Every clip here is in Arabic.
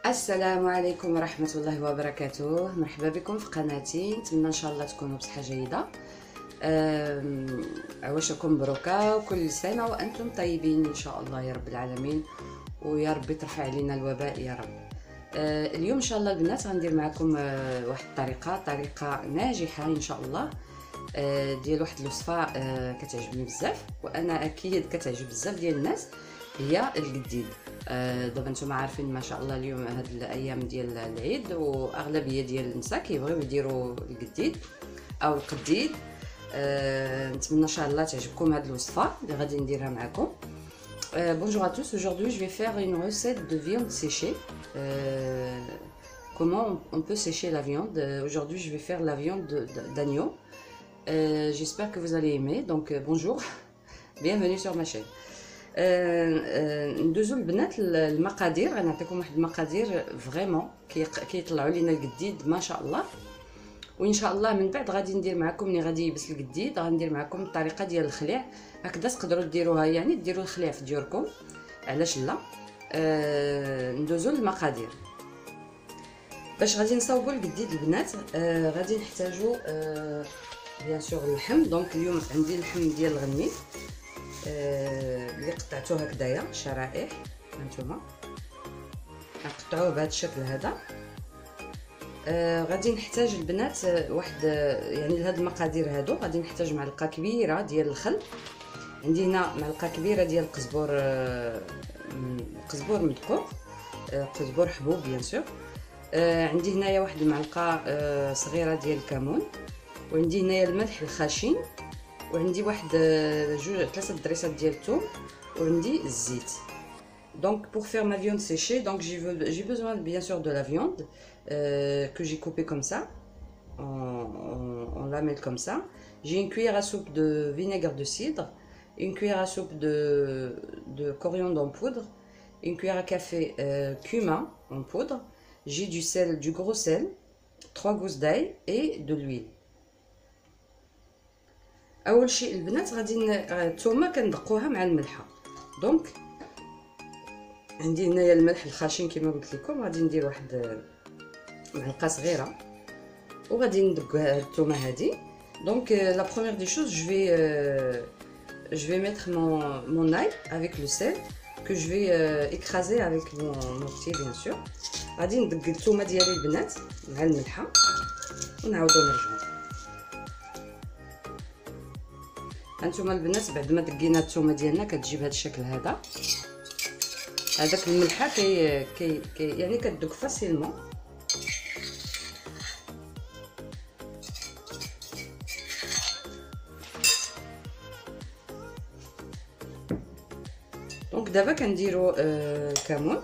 السلام عليكم ورحمة الله وبركاته. مرحبا بكم في قناتي. نتمنى ان شاء الله تكونوا بصحة جيدة. عواشكم مبروكة وكل سنة وانتم طيبين ان شاء الله يا رب العالمين، ويا رب ترفع علينا الوباء يا رب. اليوم ان شاء الله البنات غندير معكم واحد طريقة ناجحة ان شاء الله، ديال واحد الوصفة كتعجبني بزاف، وانا اكيد كتعجب بزاف ديال الناس، هي القديد. دابا نتوما عارفين ما شاء الله اليوم هاد الايام ديال العيد واغلبيه ديال النساء كيبغيو يديروا القديد او القديد. نتمنى ان شاء الله تعجبكم هاد الوصفه اللي غادي نديرها معكم. Bonjour à tous, aujourd'hui je vais faire une recette de viande séchée. Comment on peut sécher la viande? Aujourd'hui je vais faire la viande d'agneau. J'espère que vous allez aimer, donc bonjour, bienvenue sur ma chaîne. ندوزو البنات المقادير. غنعطيكم واحد المقادير فريمون كيطلعوا لينا القديد ما شاء الله، وان شاء الله من بعد غادي ندير معكم ملي غادي يبس القديد غندير معكم الطريقه ديال الخليع. هكذا تقدروا ديروها، يعني ديروا الخليع في ديوركم، علاش لا. ندوزو المقادير باش غادي نصاوبوا القديد البنات. غادي نحتاجو بيان سور اللحم. دونك اليوم عندي اللحم ديال الغنمي اللي قطعته هكذايا شرائح، هانتوما نقطعوه بهذا الشكل هذا. غادي نحتاج البنات واحد يعني لهاد المقادير هادو غادي نحتاج معلقه كبيره ديال الخل. عندي هنا معلقه كبيره ديال القزبور، قزبور مدقوق، قزبور حبوب بيان سور. عندي هنايا واحد المعلقه صغيره ديال الكمون، وعندي هنايا الملح الخشن، وعندي واحد ثلاثه دريسات ديال الثوم، وعندي الزيت. Donc pour faire ma viande séchée, donc j'ai besoin bien sûr de la viande que j'ai coupée comme ça, en lamelles comme ça. J'ai une cuillère à soupe de vinaigre de cidre, une cuillère à soupe de coriandre en poudre, une cuillère à café cumin en poudre. J'ai du sel, du gros sel, 3 gousses d'ail et de l'huile. اول شيء البنات غادي الثومه كندقوها مع الملحه. دونك عندي هنايا الملح الخشن كما قلت لكم، غادي ندير واحد معلقه صغيره وغادي ندق الثومه هذه. دونك لا بروميير دي شوز je vais mettre mon ail avec le sel que je vais écraser avec mon mortier bien sûr. غادي ندق الثومه ديالي البنات مع الملحه ونعاودو نرجعو. هانتوما البنات بعد ما دقينا الثومه ديالنا كتجي بهذا الشكل هذا. هذاك الملحه كي يعني كتدق فاسيلمون. دونك دابا كنديروا الكمون،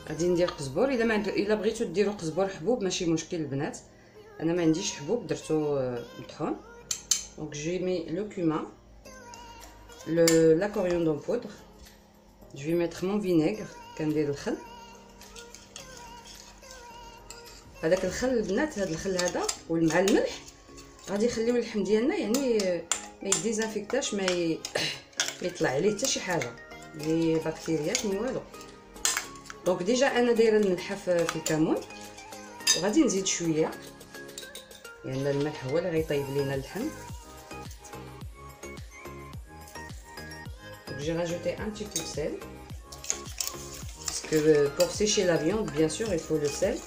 غادي ندير قزبور. الا بغيتو ديروا قزبور حبوب ماشي مشكل البنات، انا ما عنديش حبوب درتو مطحون. دونك جي مي لو كومين، la coriandre en poudre. Je vais mettre mon vinaigre. كندير الخل. هذاك الخل البنات، هذا الخل هذا ومع الملح غادي يخليو اللحم ديالنا يعني ما يديزانفيكتاش، ما يطلع عليه حتى شي حاجه ني بكتيريات ني والو. دونك ديجا انا دايره الملح في الكمون، وغادي نزيد شويه يعني الملح هو اللي غيطيب لينا اللحم. J'ai rajouté un petit peu de sel parce que pour sécher la viande bien sûr il faut le sel.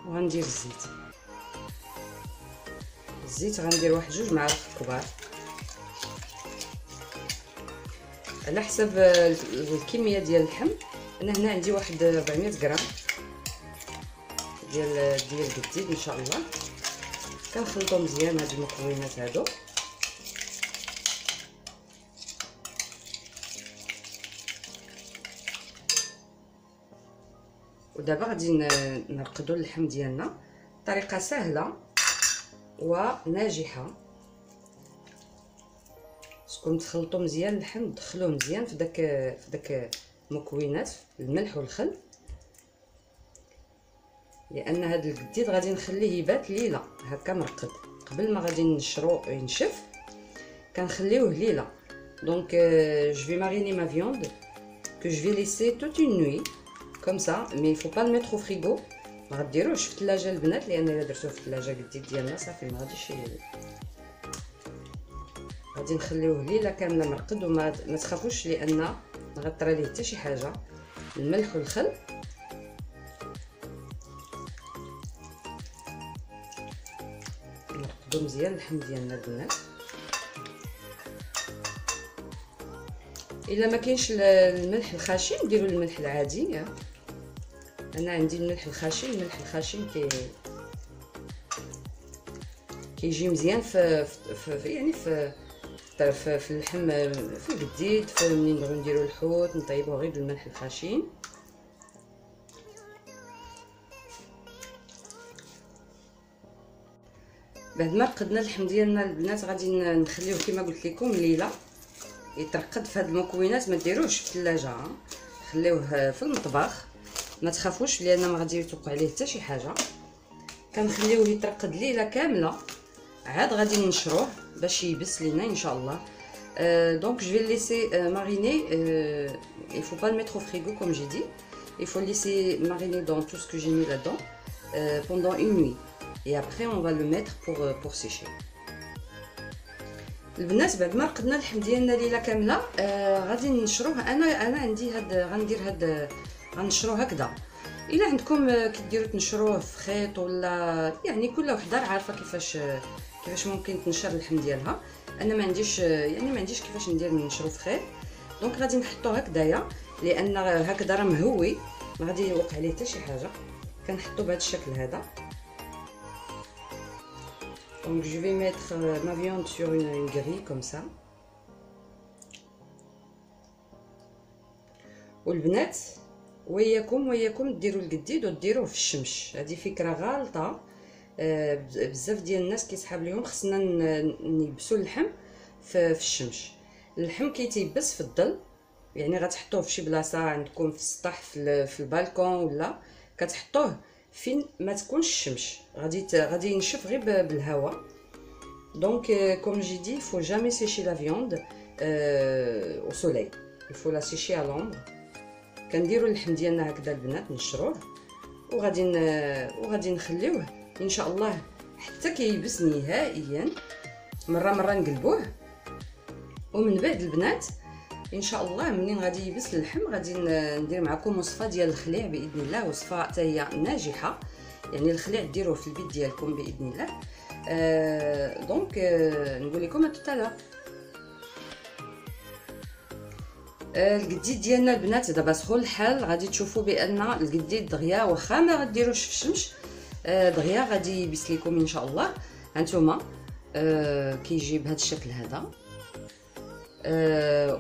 وغندير الزيت. الزيت غندير واحد 2 معالق كبار على حسب الكميه ديال اللحم. انا هنا عندي واحد 400 غرام ديال القديد ان شاء الله. كنخلطو مزيان هاد المكونات هادو. ودابا غادي نرقدو اللحم ديالنا. طريقه سهله وناجحه. تكون تخلطوا مزيان اللحم، تدخلوه مزيان في داك المكونات الملح والخل، لان هذا الجديد غادي نخليه يبات ليله هكا مرقد قبل ما غادي نشرو ينشف، كنخليوه ليله. دونك je vais mariner ma viande que je vais laisser toute une nuit comme ça, mais il faut pas le mettre au frigo. ما غديروش في الثلاجه البنات، لان الا درتوه في الثلاجه الجديد ديالنا صافي ما غاديش غادي نخليوه ليله كامله مرقد. وما تخافوش لان ما غطرى ليه حتى شي حاجه. الملح والخل نرقدو مزيان اللحم ديالنا البنات. الا ما كاينش الملح الخشن ديروا الملح العادي. انا عندي الملح الخشن. الملح الخشن كيجي مزيان في يعني في اللحم، في الجديد، في منين نبغيو نديرو الحوت نطيبوه غير بالملح الخشن. بعد ما رقدنا اللحم ديالنا البنات غادي نخليوه كما قلت لكم ليله يترقد في هاد المكونات. ما ديروش في الثلاجه، خليوه في المطبخ، ما تخافوش لان ما غادي يتوقع عليه حتى شي حاجه. كنخليوه يترقد ليله كامله، عاد غادي ننشروه باش يبس لينا ان شاء الله. Donc je vais le laisser mariner. Il faut pas le mettre au frigo comme j'ai dit. Il faut le laisser mariner dans tout ce que j'ai mis là-dedans pendant une nuit. Et après on va le mettre pour sécher. البنات بعد ما رقدنا اللحم ديالنا ليله كامله غادي نشروه. انا عندي غندير غنشروه هكذا. الا عندكم كديروا تنشروه في خيط ولا يعني كل وحده عارفه كيفاش ممكن تنشر اللحم ديالها. انا ما عنديش كيفاش نشرو في خيط. دونك غادي نحطوه هكذايا لان هكذا راه مهوي ما غادي يوقع عليه حتى شي حاجه. كنحطو بهذا الشكل هذا. Donc je vais mettre ma viande sur une grille comme ça. والبنات وياكم ديروا الجديد وديروه في الشمس. هذه فكره غالطه. بزاف ديال الناس كيسحاب ليهم خصنا نيبسوا اللحم في الشمس. اللحم كيتيبس في الظل، يعني غتحطوه في شي بلاصه عندكم في السطح في البالكون ولا كتحطوه فين ما تكونش الشمس، غادي ينشف غير بالهواء. Donc comme j'ai dit, il faut jamais sécher la viande au soleil. Il faut la sécher à l'ombre. كنديروا اللحم ديالنا هكذا البنات نشروه وغادي نخليوه ان شاء الله حتى كيبس نهائيا. مره نقلبوه. ومن بعد البنات ان شاء الله منين غادي يبس اللحم غادي ندير معكم وصفه ديال الخليع باذن الله. وصفه حتى هي ناجحه، يعني الخليع ديروه في البيت ديالكم باذن الله. دونك نقول لكم توتالور. الجديد ديالنا البنات دابا سخون الحال. غادي تشوفوا بان الجديد دغيا واخا ما غديروش في الشمس دغيا غادي يبس لكم ان شاء الله. هانتوما كيجي بهذا الشكل هذا.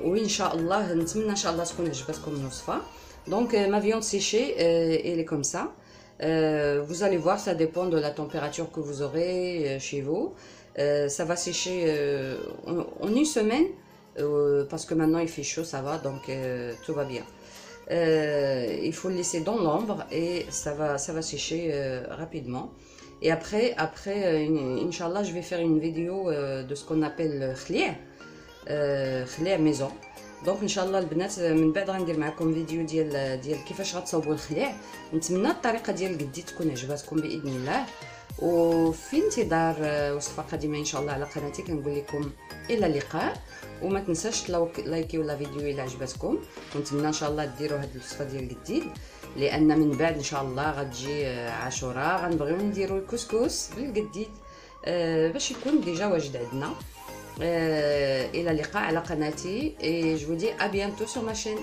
وان شاء الله نتمنى ان شاء الله تكون عجبتكم الوصفه. Donc ma viande séchée elle est comme ça. Vous allez voir, ça dépend de la température que vous aurez chez vous. Ça va sécher en une semaine parce que maintenant il fait chaud, ça va, donc tout va bien. Il faut le laisser dans l'ombre et ça va sécher rapidement. Et après Inch'Allah, je vais faire une vidéo de ce qu'on appelle خليع maison. دونك ان شاء الله البنات من بعد غندير معكم فيديو ديال كيفاش غتصاوبوا الخليع. نتمنى الطريقه ديال الجديد تكون عجباتكم باذن الله. وفي انتظار وصفه قادمه ان شاء الله على قناتي. كنقول لكم الى اللقاء، وما تنساش لايكيو لا فيديو الى عجبتكم. ونتمنى ان شاء الله ديروا هذه الوصفه ديال الجديد، لان من بعد ان شاء الله غتجي عاشوراء غنبغيو نديروا الكسكس بالجديد باش يكون ديجا واجد عندنا. إلى اللقاء على قناتي et je vous dis à bientôt sur ma chaîne.